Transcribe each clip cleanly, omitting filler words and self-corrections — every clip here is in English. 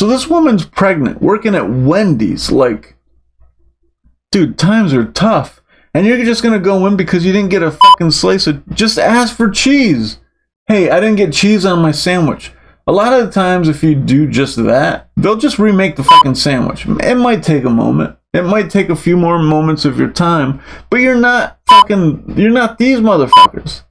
So this woman's pregnant, working at Wendy's. Like, dude, times are tough. And you're just going to go in because you didn't get a fucking slice of... Just ask for cheese. Hey, I didn't get cheese on my sandwich. A lot of the times, if you do just that, they'll just remake the fucking sandwich. It might take a moment. It might take a few more moments of your time. But you're not these motherfuckers.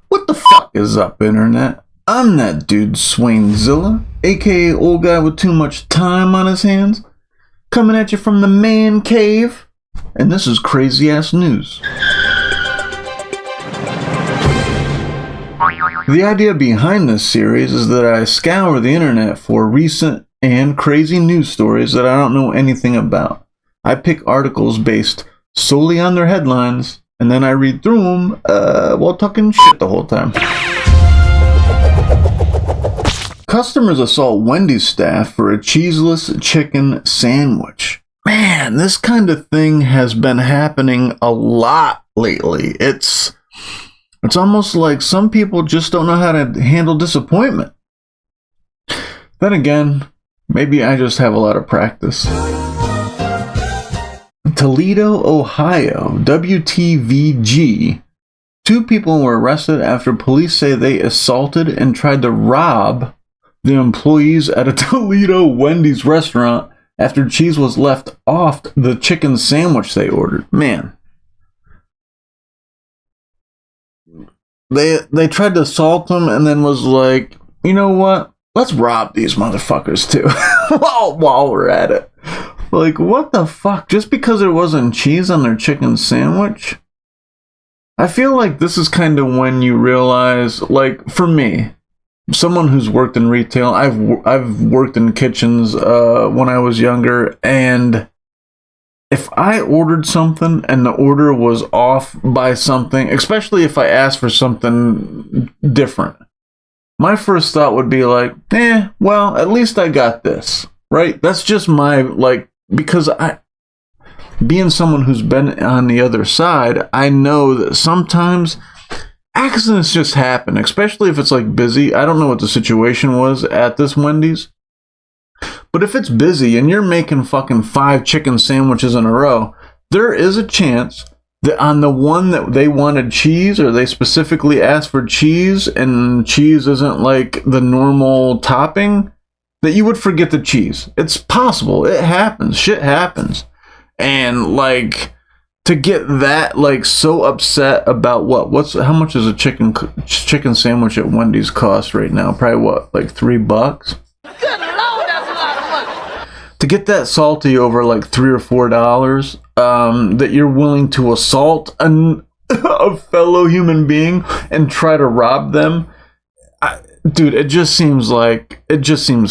What the fuck is up, internet? I'm that dude Swainzilla, aka old guy with too much time on his hands, coming at you from the man cave, and this is crazy ass news. The idea behind this series is that I scour the internet for recent and crazy news stories that I don't know anything about. I pick articles based solely on their headlines, and then I read through them while talking shit the whole time. Customers assault Wendy's staff for a cheeseless chicken sandwich. Man, this kind of thing has been happening a lot lately. It's almost like some people just don't know how to handle disappointment. Then again, maybe I just have a lot of practice. Toledo, Ohio, WTVG. 2 people were arrested after police say they assaulted and tried to rob the employees at a Toledo Wendy's restaurant after cheese was left off the chicken sandwich they ordered. Man. They tried to assault them and then was like, you know what? Let's rob these motherfuckers too while we're at it. Like, what the fuck? Just because there wasn't cheese on their chicken sandwich? I feel like this is kind of when you realize, like, for me, someone who's worked in retail, I've worked in kitchens when I was younger, and if I ordered something and the order was off by something, especially if I asked for something different, my first thought would be like, well, at least I got this, right? That's just my, like, because being someone who's been on the other side, I know that sometimes accidents just happen, especially if it's like busy. I don't know what the situation was at this Wendy's, but if it's busy and you're making fucking 5 chicken sandwiches in a row, there is a chance that on the one that they wanted cheese, or they specifically asked for cheese, and cheese isn't like the normal topping, that you would forget the cheese. It's possible. It happens. Shit happens. And like, to get that like so upset about how much does a chicken sandwich at Wendy's cost right now? Probably what, like $3? Good Lord, that's a lot of money. To get that salty over like $3 or $4, that you're willing to assault a fellow human being and try to rob them. Dude, it just seems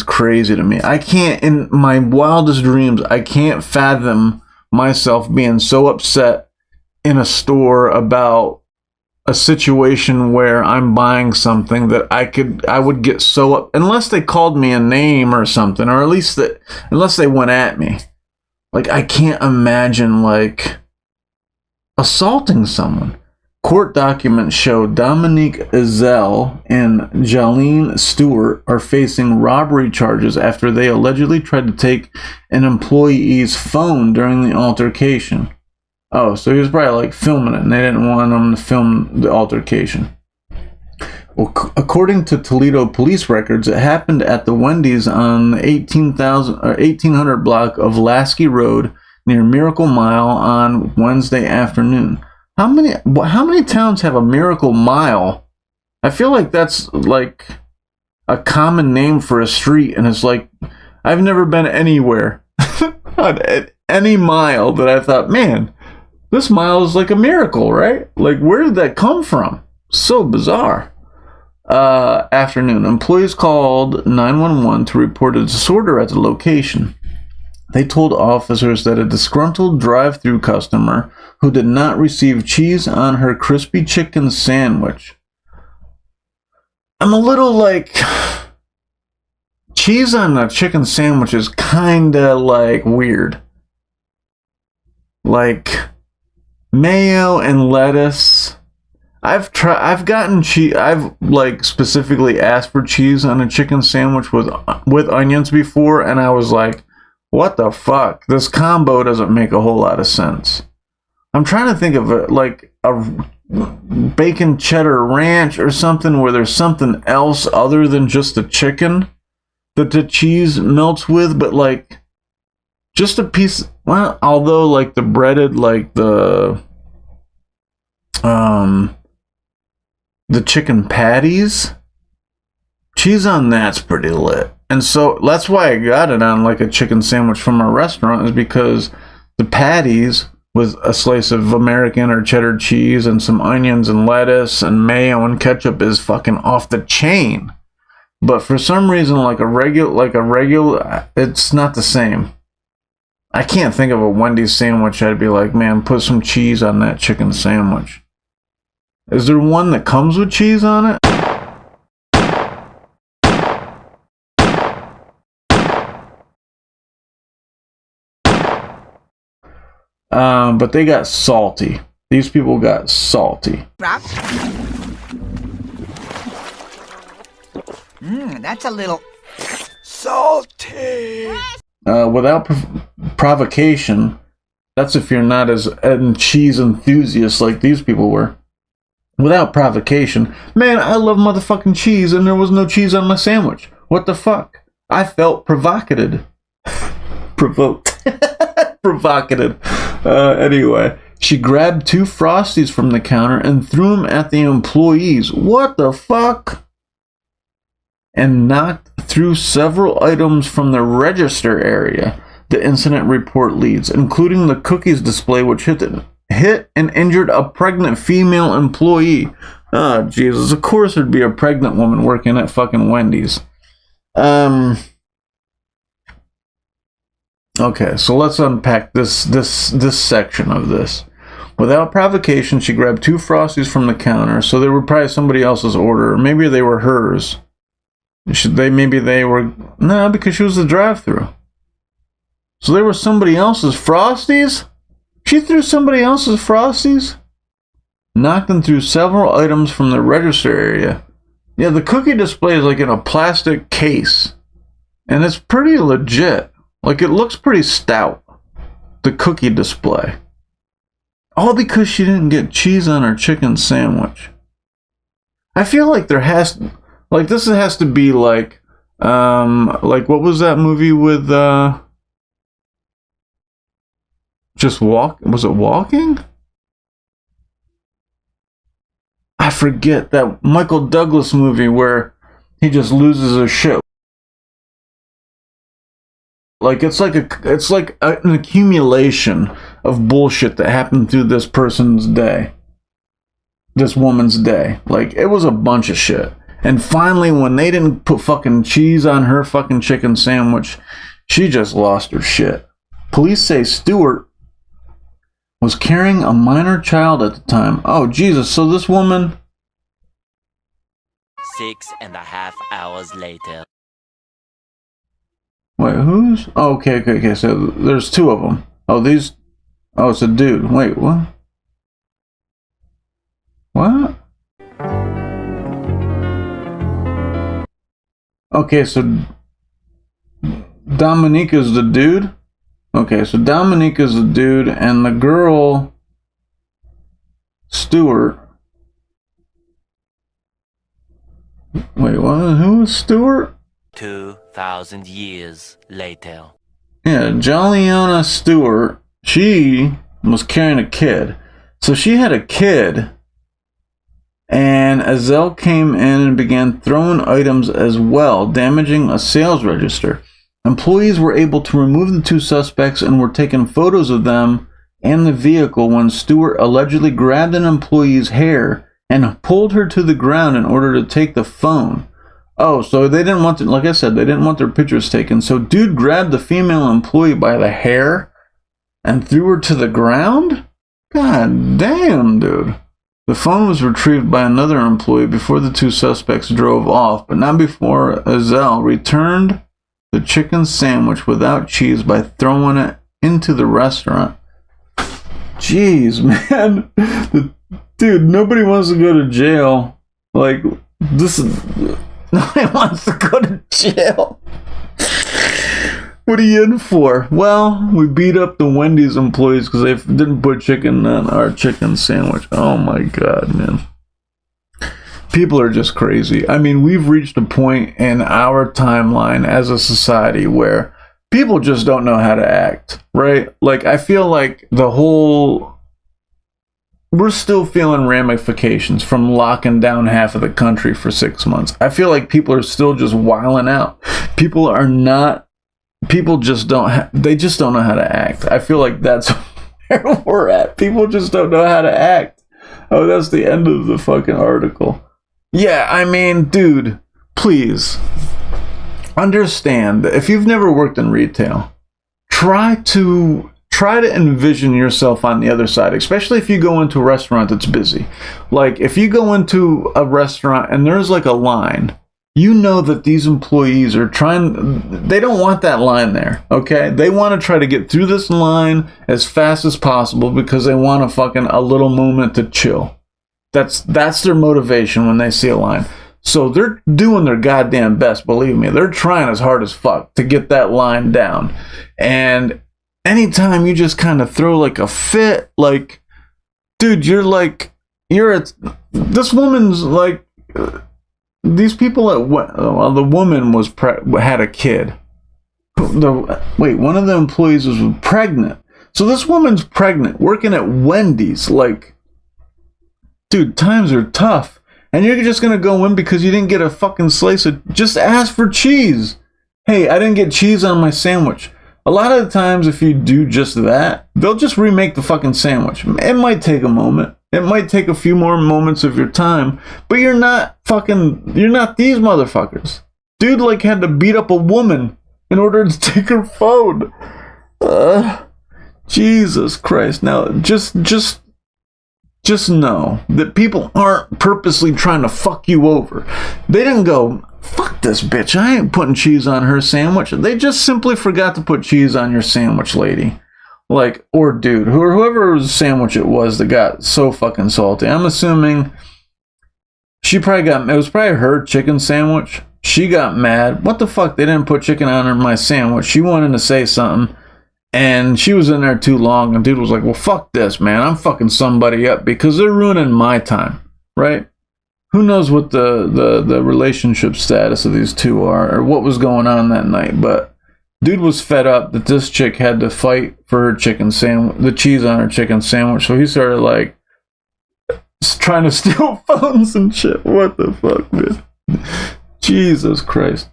crazy to me. I can't, in my wildest dreams, I can't fathom myself being so upset in a store about a situation where I'm buying something that I would get so up, unless they called me a name or something, or at least unless they went at me. Like, I can't imagine like assaulting someone. Court documents show Dominique Ezell and Jolene Stewart are facing robbery charges after they allegedly tried to take an employee's phone during the altercation. Oh, so he was probably like filming it, and they didn't want him to film the altercation. Well, according to Toledo police records, it happened at the Wendy's on the 1800 block of Lasky Road near Miracle Mile on Wednesday afternoon. How many towns have a Miracle Mile? I feel like that's like a common name for a street, and it's like, I've never been anywhere on any mile that I thought, man, this mile is like a miracle, right? Like, where did that come from? So bizarre. Afternoon, employees called 911 to report a disorder at the location. They told officers that a disgruntled drive-thru customer who did not receive cheese on her crispy chicken sandwich. I'm a little like, cheese on a chicken sandwich is kinda like weird. like mayo and lettuce. I've gotten cheese. I've like specifically asked for cheese on a chicken sandwich with onions before, and I was like, what the fuck? This combo doesn't make a whole lot of sense. I'm trying to think of it like a bacon cheddar ranch or something where there's something else other than just the chicken that the cheese melts with, but like just a piece. Well, although like the breaded, like the chicken patties, cheese on that's pretty lit. And so that's why I got it on like a chicken sandwich from a restaurant, is because the patties with a slice of American or cheddar cheese and some onions and lettuce and mayo and ketchup is fucking off the chain. But for some reason, like a regular, it's not the same. I can't think of a Wendy's sandwich I'd be like, man, put some cheese on that chicken sandwich. Is there one that comes with cheese on it? But they got salty. These people got salty. That's a little salty. Without provocation, that's if you're not as cheese enthusiast like these people were. Without provocation, man, I love motherfucking cheese and there was no cheese on my sandwich. What the fuck? I felt provocated. Provoked. Provocative. Anyway, she grabbed 2 Frosties from the counter and threw them at the employees. What the fuck? And knocked through several items from the register area, the incident report leads, including the cookies display, which hit and injured a pregnant female employee. Oh, Jesus. Of course there'd be a pregnant woman working at fucking Wendy's. Okay, so let's unpack this section of this. Without provocation, she grabbed 2 Frosties from the counter, so they were probably somebody else's order, or maybe they were hers. No, because she was the drive-thru. So they were somebody else's Frosties? She threw somebody else's Frosties? Knocked them through several items from the register area. Yeah, the cookie display is like in a plastic case, and it's pretty legit. Like, it looks pretty stout, the cookie display. All because she didn't get cheese on her chicken sandwich. I feel like this has to be like what was that movie with, was it Walking? I forget, that Michael Douglas movie where he just loses his shit. Like it's like an accumulation of bullshit that happened through this person's day. This woman's day. Like, it was a bunch of shit. And finally, when they didn't put fucking cheese on her fucking chicken sandwich, she just lost her shit. Police say Stewart was carrying a minor child at the time. Oh, Jesus. So this woman... 6.5 hours later. Wait, who's... Oh, okay. So there's 2 of them. Oh, it's a dude. Wait, what? What? Okay, so Dominique is the dude? Okay, so Dominique is the dude, and the girl, Stewart... Wait, what? Who is Stewart? 2,000 years later. Yeah, Jolliana Stewart, she was carrying a kid. So she had a kid, and Azelle came in and began throwing items as well, damaging a sales register. Employees were able to remove the 2 suspects and were taking photos of them and the vehicle when Stewart allegedly grabbed an employee's hair and pulled her to the ground in order to take the phone. Oh, so they didn't want to, like I said, they didn't want their pictures taken. So dude grabbed the female employee by the hair and threw her to the ground? God damn, dude. The phone was retrieved by another employee before the 2 suspects drove off, but not before Azelle returned the chicken sandwich without cheese by throwing it into the restaurant. Jeez, man. Dude, nobody wants to go to jail. Like, this is... Nobody wants to go to jail. What are you in for? Well, we beat up the Wendy's employees because they didn't put chicken on our chicken sandwich. Oh my god, man. People are just crazy. I mean, we've reached a point in our timeline as a society where people just don't know how to act, right? Like, I feel like we're still feeling ramifications from locking down half of the country for 6 months. I feel like people are still just wilding out. People just they just don't know how to act. I feel like that's where we're at. People just don't know how to act. Oh, that's the end of the fucking article. Yeah, I mean, dude, please understand that if you've never worked in retail, try to envision yourself on the other side, especially if you go into a restaurant that's busy. Like, if you go into a restaurant and there's like a line, you know that these employees they don't want that line there, okay? They want to try to get through this line as fast as possible because they want a little moment to chill. That's their motivation when they see a line. So they're doing their goddamn best, believe me. They're trying as hard as fuck to get that line down. And anytime you just kind of throw like a fit, like, dude, this woman's like, these people the woman had a kid. One of the employees was pregnant. So this woman's pregnant, working at Wendy's. Like, dude, times are tough. And you're just going to go in because you didn't get a fucking slice of... Just ask for cheese. Hey, I didn't get cheese on my sandwich. A lot of the times, if you do just that, they'll just remake the fucking sandwich. It might take a moment. It might take a few more moments of your time. But you're not these motherfuckers. Dude, like, had to beat up a woman in order to take her phone. Jesus Christ. Now, just know that people aren't purposely trying to fuck you over. They didn't go, fuck this bitch, I ain't putting cheese on her sandwich. They just simply forgot to put cheese on your sandwich, lady. Like, or dude, whoever's sandwich it was that got so fucking salty. I'm assuming it was probably her chicken sandwich. She got mad. What the fuck, they didn't put chicken on my sandwich. She wanted to say something. And she was in there too long, and dude was like, well, fuck this, man. I'm fucking somebody up because they're ruining my time, right? Who knows what the relationship status of these two are or what was going on that night, but dude was fed up that this chick had to fight for her chicken sandwich, the cheese on her chicken sandwich, so he started, like, trying to steal phones and shit. What the fuck, man? Jesus Christ.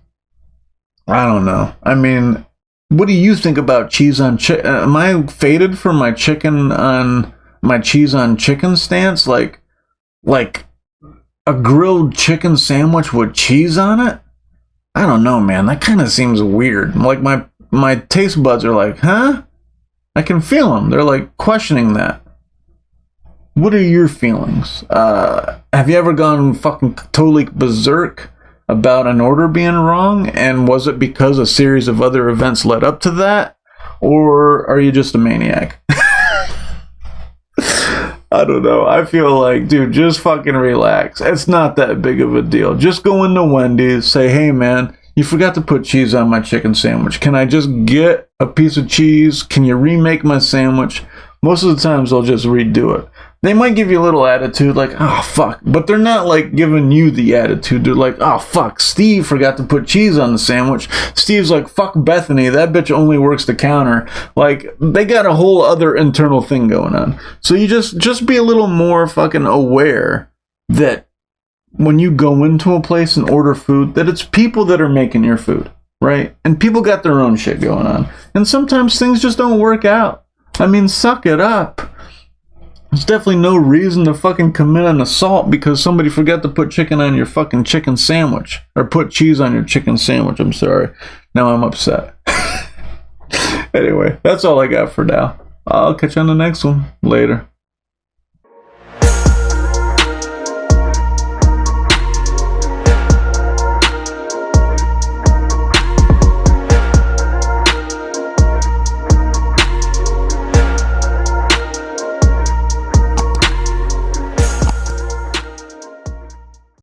I don't know. I mean... What do you think about cheese on chicken? Am I faded for my cheese on chicken stance? Like a grilled chicken sandwich with cheese on it? I don't know, man. That kind of seems weird. Like, my taste buds are like, huh? I can feel them. They're like questioning that. What are your feelings? Have you ever gone fucking totally berserk about an order being wrong, and was it because a series of other events led up to that, or are you just a maniac? I don't know. I feel like, dude, just fucking relax. It's not that big of a deal. Just go into Wendy's, say, hey man, you forgot to put cheese on my chicken sandwich. Can I just get a piece of cheese? Can you remake my sandwich? Most of the times they'll just redo it. They might give you a little attitude, like, oh, fuck. But they're not, like, giving you the attitude. They're like, oh, fuck, Steve forgot to put cheese on the sandwich. Steve's like, fuck Bethany, that bitch only works the counter. Like, they got a whole other internal thing going on. So you just be a little more fucking aware that when you go into a place and order food, that it's people that are making your food, right? And people got their own shit going on. And sometimes things just don't work out. I mean, suck it up. There's definitely no reason to fucking commit an assault because somebody forgot to put chicken on your fucking chicken sandwich. Or put cheese on your chicken sandwich, I'm sorry. Now I'm upset. Anyway, that's all I got for now. I'll catch you on the next one. Later.